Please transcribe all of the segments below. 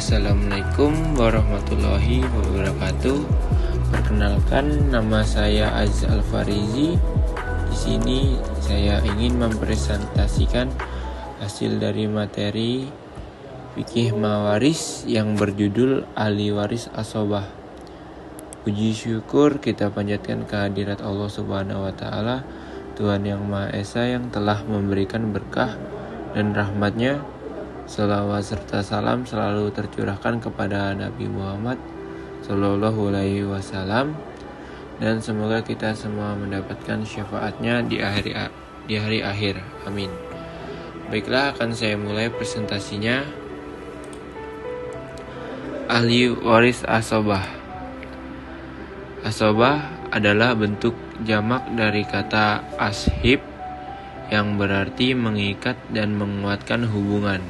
Assalamualaikum warahmatullahi wabarakatuh. Perkenalkan, nama saya Aziz Al-Farizi. Di sini saya ingin mempresentasikan hasil dari materi fikih mawaris yang berjudul ahli waris asobah. Puji syukur kita panjatkan kehadirat Allah Subhanahu wa Ta'ala, Tuhan yang Maha Esa, yang telah memberikan berkah dan rahmatnya. Salawat serta salam selalu tercurahkan kepada Nabi Muhammad Sallallahu Alaihi Wasallam, dan semoga kita semua mendapatkan syafaatnya di hari akhir. Amin. Baiklah, akan saya mulai presentasinya. Ahli waris asobah. Asobah adalah bentuk jamak dari kata ashib yang berarti mengikat dan menguatkan hubungan.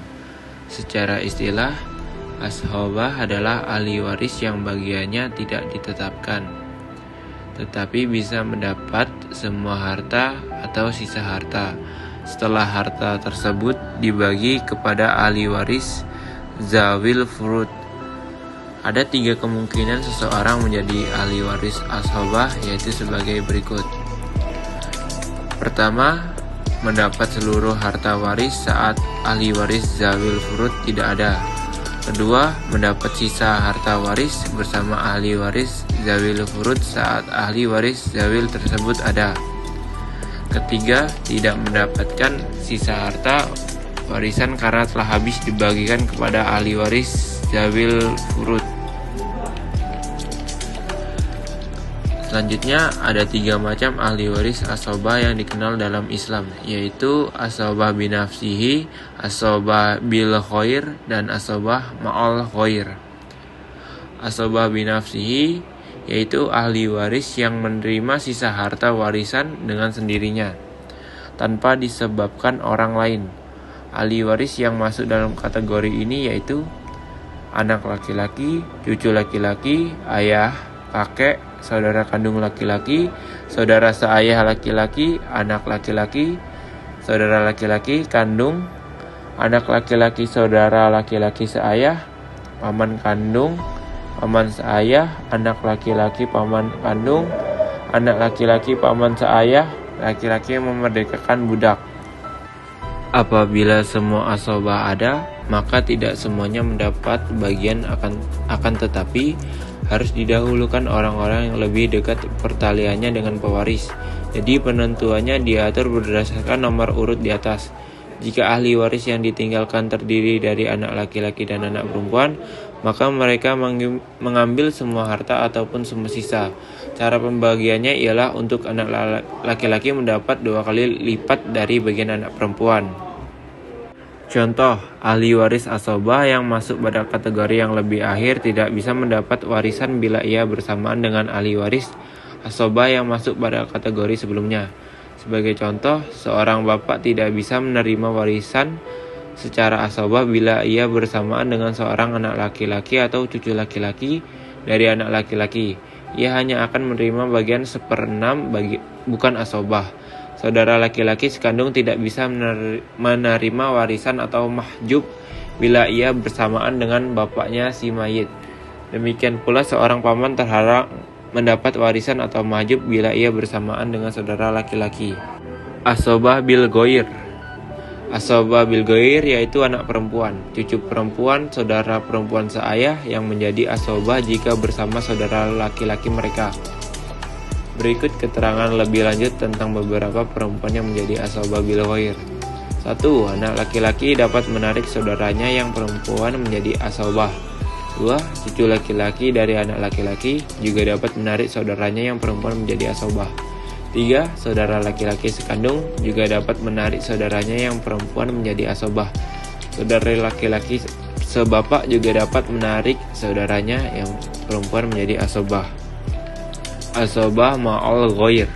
Secara istilah, ashabah adalah ahli waris yang bagiannya tidak ditetapkan, tetapi bisa mendapat semua harta atau sisa harta setelah harta tersebut dibagi kepada ahli waris zawil furud. Ada 3 kemungkinan seseorang menjadi ahli waris ashabah, yaitu sebagai berikut. Pertama, mendapat seluruh harta waris saat ahli waris zawil furud tidak ada. Kedua, mendapat sisa harta waris bersama ahli waris zawil furud saat ahli waris zawil tersebut ada. Ketiga, tidak mendapatkan sisa harta warisan karena telah habis dibagikan kepada ahli waris zawil furud. Selanjutnya, ada 3 macam ahli waris asobah yang dikenal dalam Islam, yaitu asobah binafsihi, asobah bil khair, dan asobah ma'al khair. Asobah binafsihi yaitu ahli waris yang menerima sisa harta warisan dengan sendirinya, tanpa disebabkan orang lain. Ahli waris yang masuk dalam kategori ini yaitu anak laki-laki, cucu laki-laki, ayah, kakek, saudara kandung laki-laki, saudara seayah laki-laki, anak laki-laki, saudara laki-laki kandung, anak laki-laki saudara laki-laki seayah, paman kandung, paman seayah, anak laki-laki paman kandung, anak laki-laki paman seayah, laki-laki yang memerdekakan budak. Apabila semua asobah ada, maka tidak semuanya mendapat bagian akan tetapi harus didahulukan orang-orang yang lebih dekat pertaliannya dengan pewaris. Jadi penentuannya diatur berdasarkan nomor urut di atas. Jika ahli waris yang ditinggalkan terdiri dari anak laki-laki dan anak perempuan, maka mereka mengambil semua harta ataupun semua sisa. Cara pembagiannya ialah untuk anak laki-laki mendapat 2 kali lipat dari bagian anak perempuan. Contoh, ahli waris asobah yang masuk pada kategori yang lebih akhir tidak bisa mendapat warisan bila ia bersamaan dengan ahli waris asobah yang masuk pada kategori sebelumnya. Sebagai contoh, seorang bapak tidak bisa menerima warisan secara asobah bila ia bersamaan dengan seorang anak laki-laki atau cucu laki-laki dari anak laki-laki. Ia hanya akan menerima bagian 1/6 bukan asobah. Saudara laki-laki sekandung tidak bisa menerima warisan atau mahjub bila ia bersamaan dengan bapaknya si mayit. Demikian pula seorang paman terhalang mendapat warisan atau mahjub bila ia bersamaan dengan saudara laki-laki. Asobah bil ghair. Asobah bil ghair yaitu anak perempuan, cucu perempuan, saudara perempuan seayah yang menjadi asobah jika bersama saudara laki-laki mereka. Berikut keterangan lebih lanjut tentang beberapa perempuan yang menjadi asobah bil ghair. 1. Anak laki-laki dapat menarik saudaranya yang perempuan menjadi asobah. 2. Cucu laki-laki dari anak laki-laki juga dapat menarik saudaranya yang perempuan menjadi asobah. 3. Saudara laki-laki sekandung juga dapat menarik saudaranya yang perempuan menjadi asobah. Saudara laki-laki sebapak juga dapat menarik saudaranya yang perempuan menjadi asobah. Asobah ma'al ghair.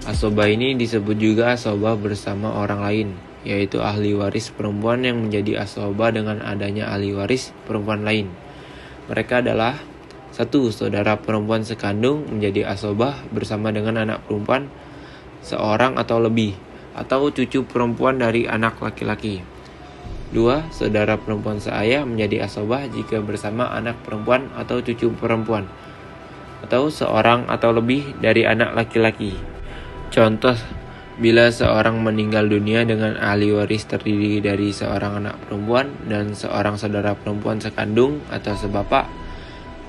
Asobah ini disebut juga asobah bersama orang lain, yaitu ahli waris perempuan yang menjadi asobah dengan adanya ahli waris perempuan lain. Mereka adalah 1. Saudara perempuan sekandung menjadi asobah bersama dengan anak perempuan seorang atau lebih, atau cucu perempuan dari anak laki-laki. 2. Saudara perempuan seayah menjadi asobah jika bersama anak perempuan atau cucu perempuan, atau seorang atau lebih dari anak laki-laki. Contoh, bila seorang meninggal dunia dengan ahli waris terdiri dari seorang anak perempuan dan seorang saudara perempuan sekandung atau sebapak,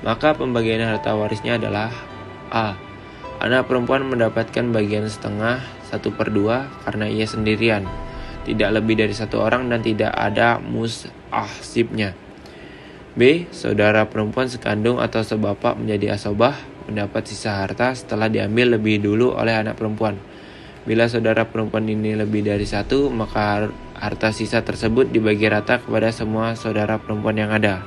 maka pembagian harta warisnya adalah A. Anak perempuan mendapatkan bagian setengah 1/2 karena ia sendirian, tidak lebih dari satu orang dan tidak ada musahsibnya. B. Saudara perempuan sekandung atau sebapak menjadi asobah, mendapat sisa harta setelah diambil lebih dulu oleh anak perempuan. Bila saudara perempuan ini lebih dari satu, maka harta sisa tersebut dibagi rata kepada semua saudara perempuan yang ada.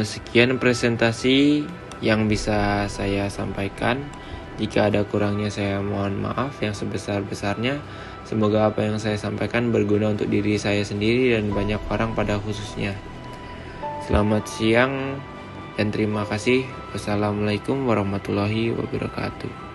Sekian presentasi yang bisa saya sampaikan. Jika ada kurangnya saya mohon maaf yang sebesar-besarnya. Semoga apa yang saya sampaikan berguna untuk diri saya sendiri dan banyak orang pada khususnya. Selamat siang dan terima kasih. Wassalamualaikum warahmatullahi wabarakatuh.